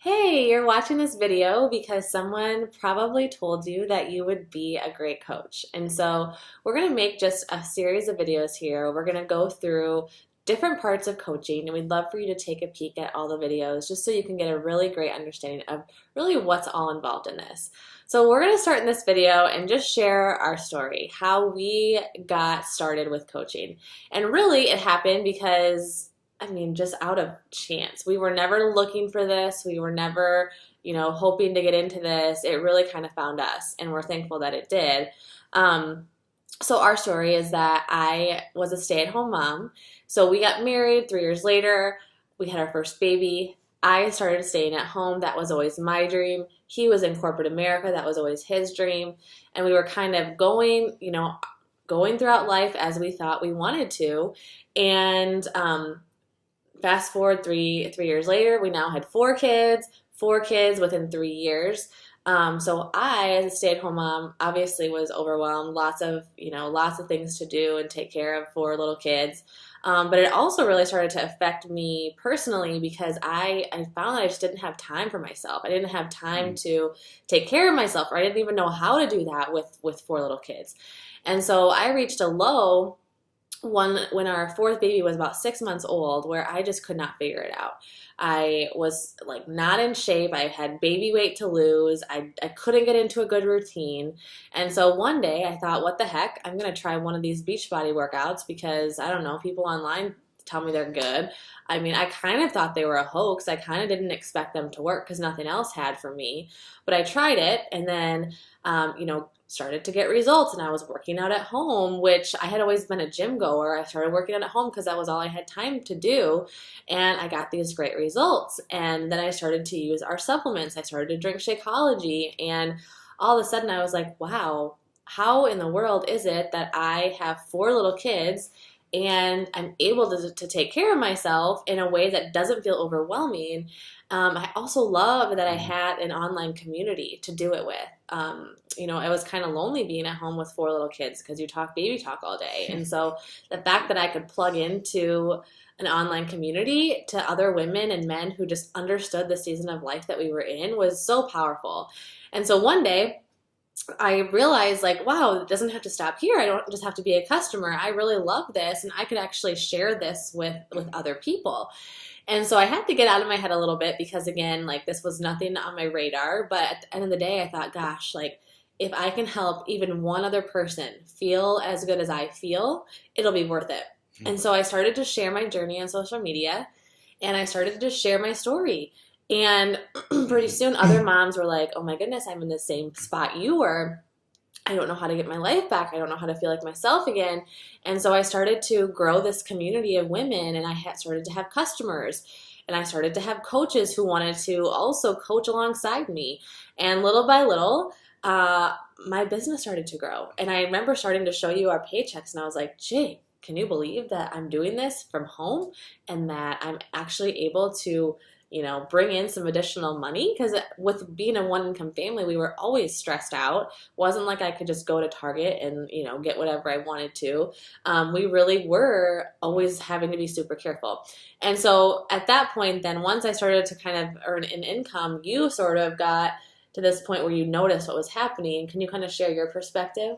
Hey, you're watching this video because someone probably told you that you would be a great coach. And so we're going to make just a series of videos here. We're going to go through different parts of coaching, and we'd love for you to take a peek at all the videos just so you can get a really great understanding of really what's all involved in this. So we're going to start in this video and just share our story, how we got started with coaching. And really it happened because just out of chance. We were never looking for this. We were never, hoping to get into this. It really kind of found us, and we're thankful that it did. So our story is that I was a stay-at-home mom. So we got married 3 years later. We had our first baby. I started staying at home. That was always my dream. He was in corporate America. That was always his dream. And we were kind of going throughout life as we thought we wanted to. And fast forward three years later, we now had four kids within 3 years. So I, as a stay-at-home mom, obviously was overwhelmed. Lots of things to do and take care of for little kids. But it also really started to affect me personally because I found that I just didn't have time for myself. I didn't have time to take care of myself, or I didn't even know how to do that with four little kids. And so I reached a low when our fourth baby was about 6 months old, where I just could not figure it out. I was like not in shape. I had baby weight to lose. I couldn't get into a good routine. And so one day I thought, what the heck? I'm going to try one of these Beachbody workouts because I don't know, people online tell me they're good. I kind of thought they were a hoax. I kind of didn't expect them to work because nothing else had for me. But I tried it, and then, started to get results, and I was working out at home, which I had always been a gym goer. I started working out at home because that was all I had time to do, and I got these great results. And then I started to use our supplements. I started to drink Shakeology, and all of a sudden I was like, wow, how in the world is it that I have four little kids and I'm able to take care of myself in a way that doesn't feel overwhelming? I also love that I had an online community to do it with. It was kind of lonely being at home with four little kids because you talk baby talk all day. And so the fact that I could plug into an online community to other women and men who just understood the season of life that we were in was so powerful. And so one day I realized, like, wow, it doesn't have to stop here. I don't just have to be a customer. I really love this, and I could actually share this with other people. And so I had to get out of my head a little bit because, again, like, this was nothing on my radar. But at the end of the day, I thought, gosh, like, if I can help even one other person feel as good as I feel, it'll be worth it. And so I started to share my journey on social media, and I started to share my story. And pretty soon other moms were like, oh my goodness, I'm in the same spot you were. I don't know how to get my life back. I don't know how to feel like myself again. And so I started to grow this community of women, and I had started to have customers, and I started to have coaches who wanted to also coach alongside me. And little by little, my business started to grow. And I remember starting to show you our paychecks, and I was like, Jay, can you believe that I'm doing this from home and that I'm actually able to bring in some additional money? Because with being a one-income family, we were always stressed out. Wasn't like I could just go to Target and, get whatever I wanted to. We really were always having to be super careful. And so at that point, then once I started to kind of earn an income, you sort of got to this point where you noticed what was happening. Can you kind of share your perspective?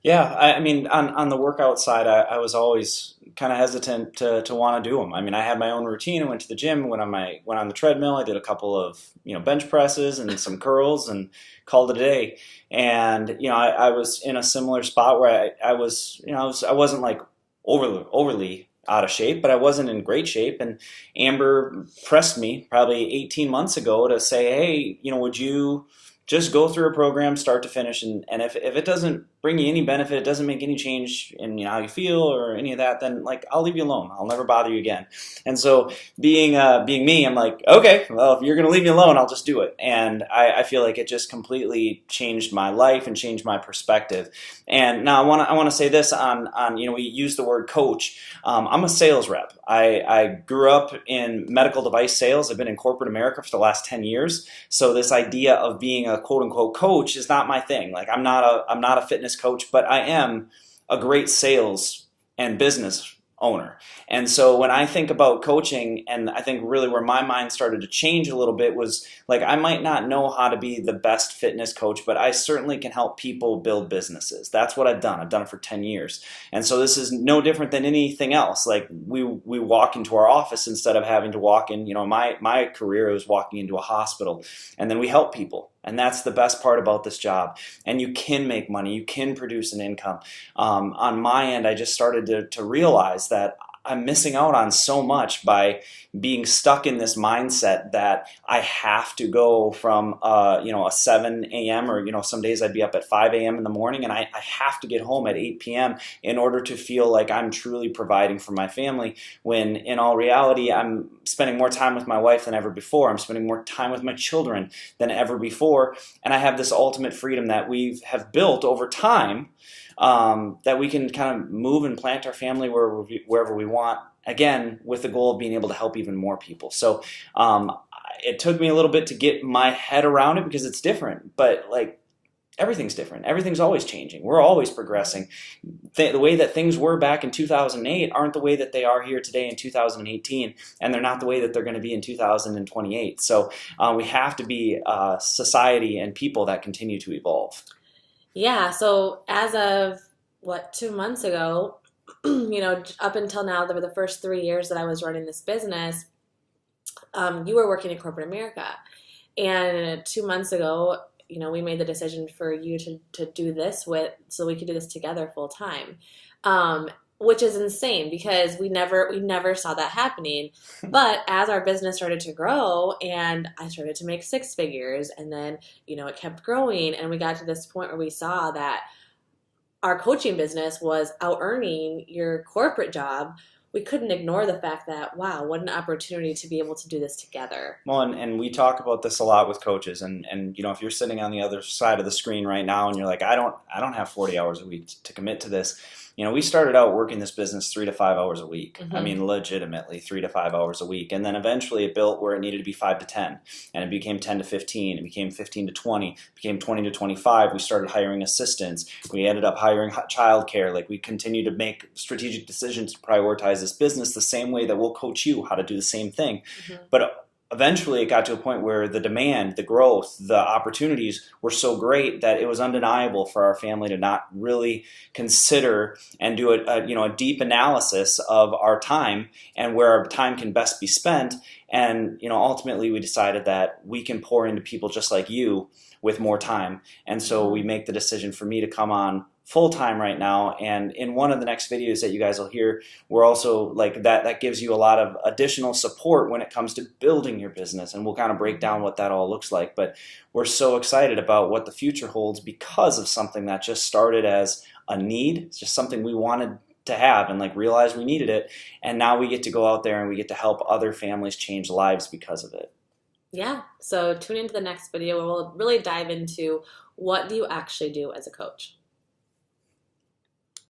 Yeah, on the workout side, I was always kind of hesitant to want to do them. I had my own routine. I went to the gym, went on the treadmill. I did a couple of bench presses and some curls, and called it a day. And I was in a similar spot where I wasn't like overly out of shape, but I wasn't in great shape. And Amber pressed me probably 18 months ago to say, hey, would you just go through a program start to finish, and if it doesn't bring you any benefit, it doesn't make any change in how you feel or any of that, then like I'll leave you alone. I'll never bother you again. And so being me, I'm like, okay, well, if you're gonna leave me alone, I'll just do it. And I feel like it just completely changed my life and changed my perspective. And now I want to say this on we use the word coach. I'm a sales rep. I grew up in medical device sales. I've been in corporate America for the last 10 years. So this idea of being a quote unquote coach is not my thing. Like I'm not a fitness coach, but I am a great sales and business owner. And so when I think about coaching, and I think really where my mind started to change a little bit was like, I might not know how to be the best fitness coach, but I certainly can help people build businesses. That's what I've done. I've done it for 10 years. And so this is no different than anything else. Like we walk into our office instead of having to walk in, my career was walking into a hospital, and then we help people. And that's the best part about this job. And you can make money. You can produce an income. On my end, I just started to realize that I'm missing out on so much by being stuck in this mindset that I have to go from a 7 a.m. or some days I'd be up at 5 a.m. in the morning, and I have to get home at 8 p.m. in order to feel like I'm truly providing for my family, when in all reality I'm spending more time with my wife than ever before. I'm spending more time with my children than ever before, and I have this ultimate freedom that we have built over time, that we can kind of move and plant our family wherever we want, again, with the goal of being able to help even more people. So it took me a little bit to get my head around it because it's different, but like everything's different. Everything's always changing. We're always progressing. The way that things were back in 2008 aren't the way that they are here today in 2018, and they're not the way that they're going to be in 2028. So we have to be a society and people that continue to evolve. Yeah, so as of 2 months ago, up until now, the first 3 years that I was running this business, you were working in corporate America. And 2 months ago, we made the decision for you to do this so we could do this together full time. Which is insane because we never saw that happening. But as our business started to grow and I started to make 6 figures, and then, it kept growing, and we got to this point where we saw that our coaching business was out earning your corporate job, we couldn't ignore the fact that, wow, what an opportunity to be able to do this together. Well, and we talk about this a lot with coaches, and if you're sitting on the other side of the screen right now and you're like, I don't have 40 hours a week to commit to this. We started out working this business 3 to 5 hours a week. Mm-hmm. I mean, legitimately 3 to 5 hours a week. And then eventually it built where it needed to be 5 to 10. And it became 10 to 15. It became 15 to 20. It became 20 to 25. We started hiring assistants. We ended up hiring childcare. Like, we continue to make strategic decisions to prioritize this business the same way that we'll coach you how to do the same thing. Mm-hmm. But eventually it got to a point where the demand, the growth, the opportunities were so great that it was undeniable for our family to not really consider and do a deep analysis of our time and where our time can best be spent. And ultimately we decided that we can pour into people just like you with more time. And so we make the decision for me to come on full-time right now, and in one of the next videos that you guys will hear, we're also like that gives you a lot of additional support when it comes to building your business, and we'll kind of break down what that all looks like. But we're so excited about what the future holds because of something that just started as a need. It's just something we wanted to have and realized we needed it, and now we get to go out there and we get to help other families change lives because of it. Yeah, so tune into the next video where we'll really dive into what do you actually do as a coach.